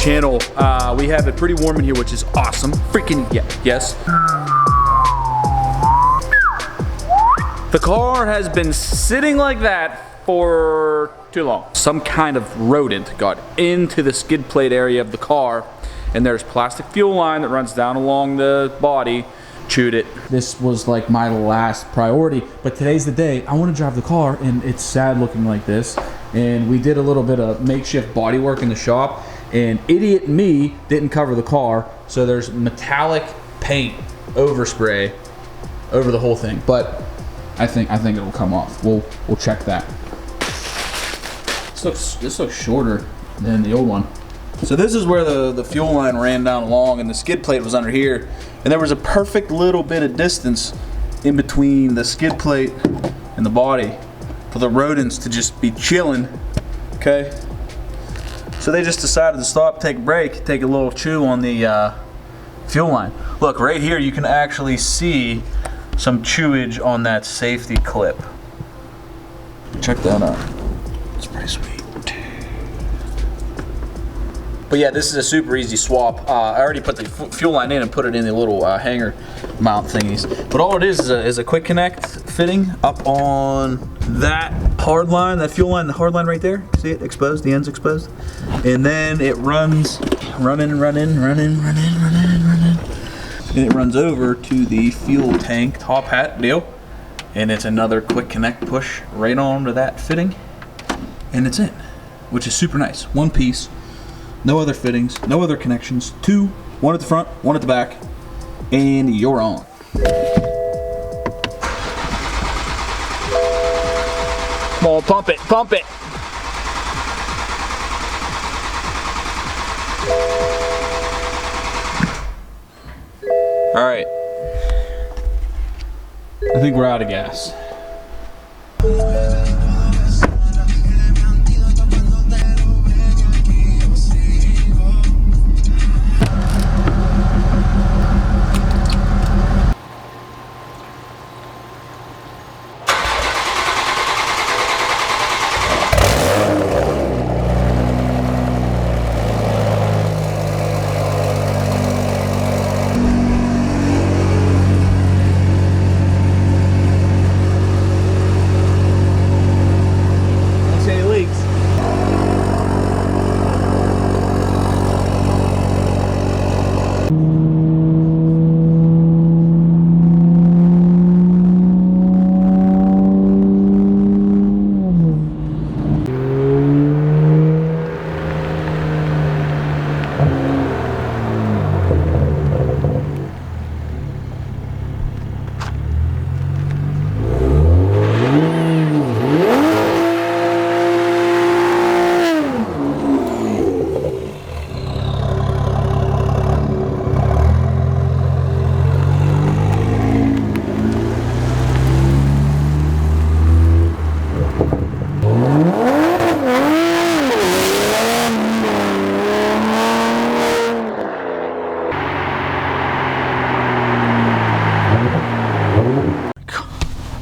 channel. We have it pretty warm in here, which is awesome. Freaking yes. The car has been sitting like that for too long. Some kind of rodent got into the skid plate area of the car, and there's plastic fuel line that runs down along the body. Chewed it. This was like my last priority, but today's the day. I want to drive the car, and it's sad looking like this. And we did a little bit of makeshift body work in the shop, and idiot me didn't cover the car, so there's metallic paint overspray over the whole thing. But I think it'll come off. We'll check that. This looks shorter than the old one. So this is where the fuel line ran down along, and the skid plate was under here. And there was a perfect little bit of distance in between the skid plate and the body for the rodents to just be chilling, okay? So they just decided to stop, take a break, take a little chew on the fuel line. Look, right here you can actually see some chewage on that safety clip. Check that out. It's pretty sweet. But yeah, this is a super easy swap. I already put the fuel line in and put it in the little hanger mount thingies. But all it is a quick connect fitting up on that hard line, that fuel line, the hard line right there. See it exposed, the end's exposed. And then it runs, run in. And it runs over to the fuel tank top hat deal. And it's another quick connect push right onto that fitting. And it's in, which is super nice. One piece. No other fittings, no other connections. Two, one at the front, one at the back, and you're on. Come on, pump it, pump it. All right. I think we're out of gas.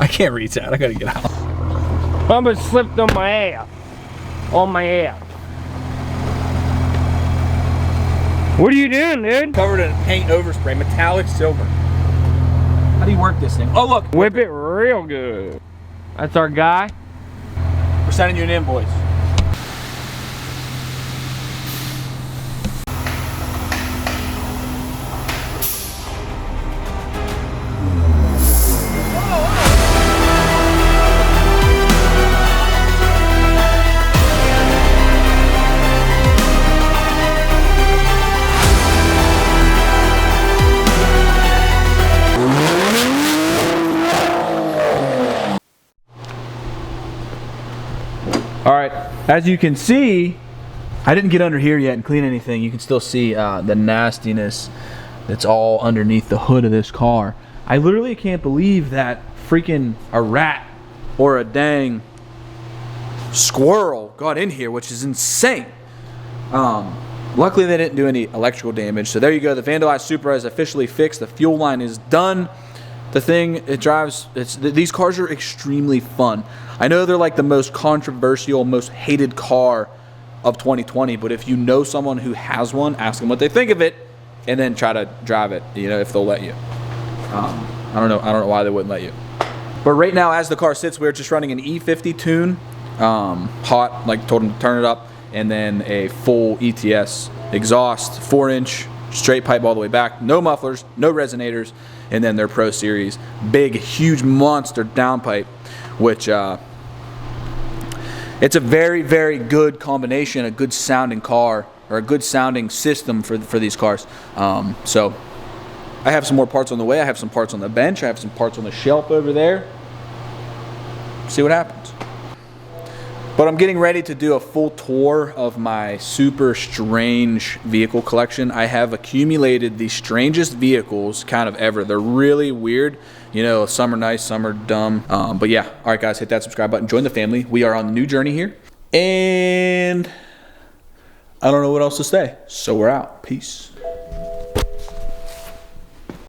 I can't reach that. I gotta get out. Almost slipped on my ass. On my ass. What are you doing, dude? Covered in paint overspray, metallic silver. How do you work this thing? Oh, look. Whip it real good. That's our guy. We're sending you an invoice. All right, as you can see, I didn't get under here yet and clean anything. You can still see the nastiness that's all underneath the hood of this car. I literally can't believe that freaking a rat or a dang squirrel got in here, which is insane. Luckily they didn't do any electrical damage. So there you go, the vandalized Supra is officially fixed. The fuel line is done. The thing, it drives, these cars are extremely fun. I know they're like the most controversial, most hated car of 2020. But if you know someone who has one, ask them what they think of it, and then try to drive it, you know, if they'll let you. I don't know why they wouldn't let you. But right now, as the car sits, we're just running an E50 tune, hot, like told them to turn it up, and then a full ETS exhaust, 4-inch straight pipe all the way back, no mufflers, no resonators, and then their Pro Series big, huge monster downpipe, which it's a very, very good combination, a good sounding car, or a good sounding system for these cars. So I have some more parts on the way. I have some parts on the bench. I have some parts on the shelf over there. See what happens. But I'm getting ready to do a full tour of my super strange vehicle collection. I have accumulated the strangest vehicles kind of ever. They're really weird. You know, some are nice, some are dumb. But yeah, all right guys, hit that subscribe button, join the family. We are on a new journey here. And I don't know what else to say. So we're out. Peace.